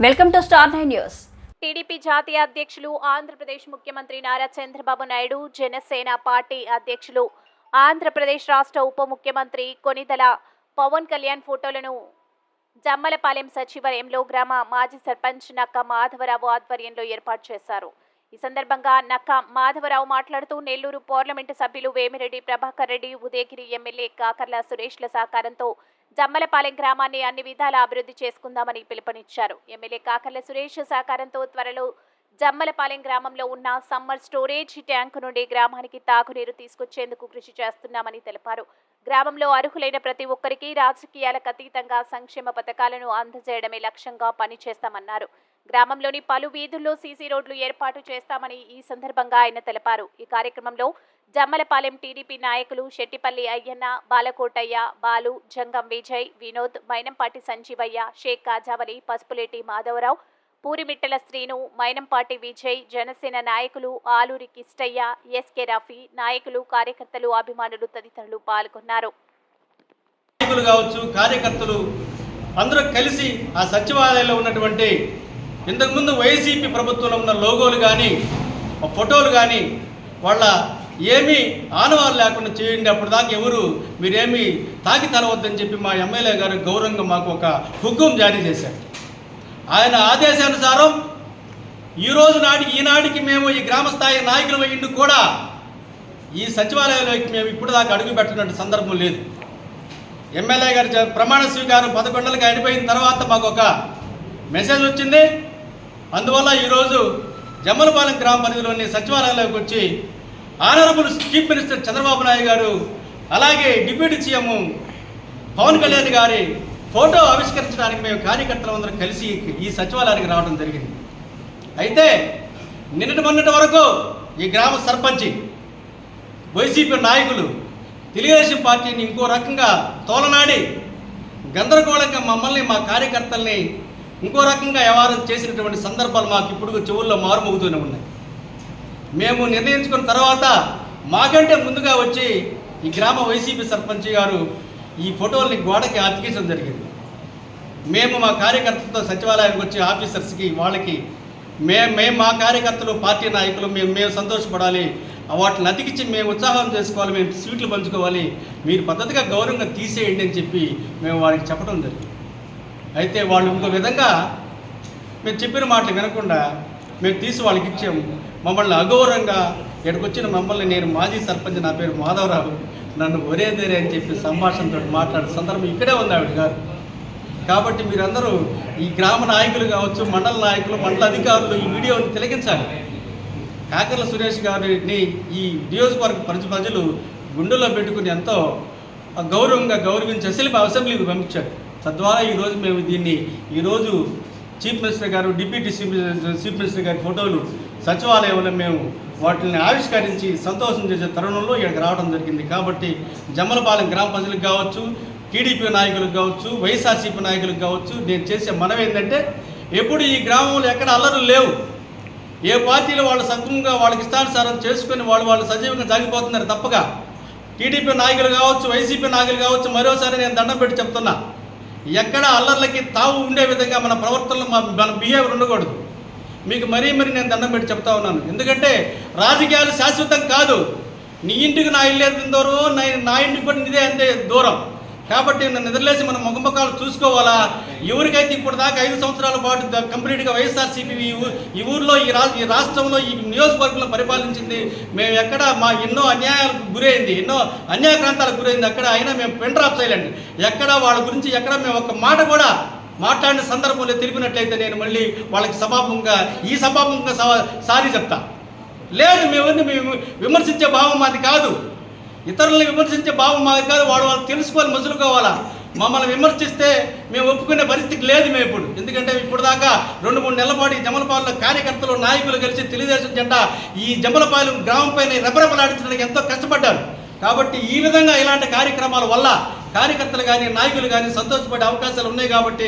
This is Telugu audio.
Welcome to star 9 news. TDP జాతీయ అధ్యక్షులు ఆంధ్రప్రదేశ్ ముఖ్యమంత్రి నారా చంద్రబాబు నాయుడు, జనసేన పార్టీ అధ్యక్షులు ఆంధ్రప్రదేశ్ రాష్ట్ర ఉప ముఖ్యమంత్రి కొనిదెల పవన్ కళ్యాణ్ ఫోటోలను జమ్మలపాలెం సచివాలయంలో గ్రామ మాజీ సర్పంచ్ నక్క మాధవరావు ఆధ్వర్యంలో ఏర్పాటు చేశారు. ఈ సందర్భంగా నక్క మాధవరావు మాట్లాడుతూ నెల్లూరు పార్లమెంటు సభ్యులు వేమిరెడ్డి ప్రభాకర్ రెడ్డి, ఉదయగిరి ఎమ్మెల్యే కాకర్ల సురేష్ల సహకారంతో జమ్మలపాలెం గ్రామాన్ని అన్ని విధాలా అభివృద్ధి చేసుకుందామని పిలుపునిచ్చారు. ఎమ్మెల్యే కాకర్ల సురేష్ సహకారంతో త్వరలో జమ్మలపాలెం గ్రామంలో ఉన్న సమ్మర్ స్టోరేజ్ ట్యాంకు నుండి గ్రామానికి తాగునీరు తీసుకొచ్చేందుకు కృషి చేస్తున్నామని తెలిపారు. గ్రామంలో అర్హులైన ప్రతి ఒక్కరికి రాజకీయాలకు అతీతంగా సంక్షేమ పథకాలను అందజేయడమే లక్ష్యంగా పనిచేస్తామన్నారు. గ్రామంలోని పలు వీధుల్లో సీసీ రోడ్లు ఏర్పాటు చేస్తామని ఈ సందర్భంగా ఆయన తెలిపారు. ఈ కార్యక్రమంలో జమ్మలపాలెం టీడీపీ నాయకులు శెట్టిపల్లి అయ్యన్న, బాలకోటయ్య, బాలు, జంగం విజయ్, వినోద్, మైనంపాటి సంజీవయ్య, షేక్ కాజావలి, పసుపులేటి మాధవరావు, పూరిమిట్టల శ్రీను, మైనంపాటి విజయ్, జనసేన నాయకులు ఆలూరి కిష్టయ్య, ఎస్కే రఫీ, నాయకులు, కార్యకర్తలు, అభిమానులు తదితరులు పాల్గొన్నారు. కార్యకర్తలు అందరూ కలిసి ఆ సచివాలయంలో ఉన్నటువంటి ఇంతకుముందు వైసీపీ ప్రభుత్వంలో ఉన్న లోగోలు కానీ ఫోటోలు కానీ వాళ్ళ ఏమీ ఆనవాళ్ళు లేకుండా చేయండి, అప్పుడు దాకా ఎవరు మీరేమీ తాకి తలవద్దని చెప్పి మా ఎమ్మెల్యే గారు గౌరవంగా మాకు ఒక హుకుం జారీ చేశారు. ఆయన ఆదేశానుసారం ఈనాటికి మేము ఈ గ్రామ స్థాయి నాయకులు అయ్యిండు కూడా ఈ సచివాలయంలోకి మేము ఇప్పుడు దాకా అడుగు పెట్టినట్టు సందర్భం లేదు. ఎమ్మెల్యే గారి ప్రమాణ స్వీకారం 11 అయిపోయిన తర్వాత మాకు ఒక మెసేజ్ వచ్చింది. అందువల్ల ఈరోజు జమ్మలపాలెం గ్రామ పరిధిలోని సచివాలయంలోకి వచ్చి honourable chief minister Chandrababu Naidu గారు, అలాగే డిప్యూటీ సీఎం పవన్ కళ్యాణ్ గారి ఫోటో ఆవిష్కరించడానికి మేము కార్యకర్తలందరం కలిసి ఈ సచివాలయానికి రావడం జరిగింది. అయితే మొన్నటి వరకు ఈ గ్రామ సర్పంచి, వైసీపీ నాయకులు తెలుగుదేశం పార్టీని ఇంకో రకంగా తోలనాడి గందరగోళంగా మమ్మల్ని, మా కార్యకర్తల్ని ఇంకో రకంగా వ్యవహారం చేసినటువంటి సందర్భాలు మాకు ఇప్పుడు చెవుల్లో మారుమోగుతూనే ఉన్నాయి. మేము నిర్ణయించుకున్న తర్వాత మాకంటే ముందుగా వచ్చి ఈ గ్రామ వైసీపీ సర్పంచ్ గారు ఈ ఫోటోల్ని గోడకి అతికించడం జరిగింది. మేము మా కార్యకర్తలతో సచివాలయానికి వచ్చి ఆఫీసర్స్కి వాళ్ళకి మేము మా కార్యకర్తలు, పార్టీ నాయకులు మేము సంతోషపడాలి, వాటిని అతికించి మేము ఉత్సాహం చేసుకోవాలి, మేము సీట్లు పంచుకోవాలి, మీరు పద్ధతిగా గౌరవంగా తీసేయండి అని చెప్పి మేము వారికి చెప్పడం జరిగింది. అయితే వాళ్ళు ఇంకో విధంగా మేము చెప్పిన మాటలు వినకుండా మేము తీసి వాళ్ళకి ఇచ్చాము. మమ్మల్ని అగౌరవంగా ఇక్కడికి వచ్చిన మమ్మల్ని, నేను మాజీ సర్పంచ్, నా పేరు మాధవరావు, నన్ను ఒరేదేరే అని చెప్పి సంభాషణతో మాట్లాడే సందర్భం ఇక్కడే ఉంది ఆవిడ గారు. కాబట్టి మీరందరూ ఈ గ్రామ నాయకులు కావచ్చు, మండల నాయకులు, మండల అధికారులు ఈ వీడియోని తిలకించాలి. కాకర్ల సురేష్ గారిని ఈ నియోజకవర్గ ప్రజలు గుండెల్లో పెట్టుకుని ఎంతో గౌరవంగా గౌరవించి అసెంబ్లీకి పంపించారు. తద్వారా ఈరోజు మేము దీన్ని ఈరోజు చీఫ్ మినిస్టర్ గారు, డిప్యూటీ చీఫ్ మినిస్టర్ గారి ఫోటోలు సచివాలయంలో మేము వాటిని ఆవిష్కరించి సంతోషం చేసే తరుణంలో ఇక్కడికి రావడం జరిగింది. కాబట్టి జమ్మలపాలెం గ్రామ ప్రజలకు కావచ్చు, టీడీపీ నాయకులకు కావచ్చు, వైఎస్ఆర్సీపీ నాయకులకు కావచ్చు, నేను చేసే మనవి ఏంటంటే, ఎప్పుడు ఈ గ్రామంలో ఎక్కడ అల్లర్లు లేవు. ఏ పార్టీలు వాళ్ళు సక్రమంగా వాళ్ళకి ఇష్టానుసారం చేసుకుని వాళ్ళు సజీవంగా సాగిపోతున్నారు తప్పగా. టీడీపీ నాయకులు కావచ్చు, వైసీపీ నాయకులు కావచ్చు, మరోసారి నేను దండం పెట్టి చెప్తున్నా, ఎక్కడ అల్లర్లకి తావు ఉండే విధంగా మన ప్రవర్తనలో మన బిహేవియర్ ఉండకూడదు. మీకు మరీ నేను దండం పెట్టి చెప్తా ఉన్నాను. ఎందుకంటే రాజకీయాలు శాశ్వతం కాదు. నీ ఇంటికి నా ఇల్లు ఎంత దూరం, నా ఇంటికి కూడా ఇదే అంతే దూరం. కాబట్టి నన్ను నిద్రలేసి మన ముఖముఖాలు చూసుకోవాలా. ఎవరికైతే ఇప్పుడు దాకా 5 సంవత్సరాల పాటు కంప్లీట్గా వైఎస్ఆర్సీపీ ఈ ఊర్లో, ఈ రాష్ట్రంలో, ఈ నియోజకవర్గంలో పరిపాలించింది, మేము ఎక్కడ ఎన్నో అన్యాయాలకు గురైంది, ఎన్నో అన్యాయక్రాంతాలకు గురైంది. అక్కడ అయినా మేము పెన్ డ్రాప్ సైలెంట్. ఎక్కడ వాళ్ళ గురించి ఎక్కడ మేము ఒక మాట కూడా మాట్లాడిన సందర్భంలో తెలిపినట్లయితే నేను మళ్ళీ వాళ్ళకి ఈ సభాముఖంగా సారీ చెప్తా. లేదు, మేము విమర్శించే భావం మాది కాదు, ఇతరులను విమర్శించే భావం మాది కాదు. వాళ్ళు తెలుసుకోవాలి, మసులుకోవాలా. మమ్మల్ని విమర్శిస్తే మేము ఒప్పుకునే పరిస్థితి లేదు మేము ఇప్పుడు. ఎందుకంటే ఇప్పుడు దాకా 2-3 నెలల పాటు ఈ జమ్మలపాలెంలో కార్యకర్తలు, నాయకులు కలిసి తెలుగుదేశం జెండా ఈ జమ్మలపాలెం గ్రామం పైన రెపరెపలాడించడానికి ఎంతో కష్టపడ్డారు. కాబట్టి ఈ విధంగా ఇలాంటి కార్యక్రమాల వల్ల కార్యకర్తలు కానీ, నాయకులు కానీ సంతోషపడే అవకాశాలు ఉన్నాయి. కాబట్టి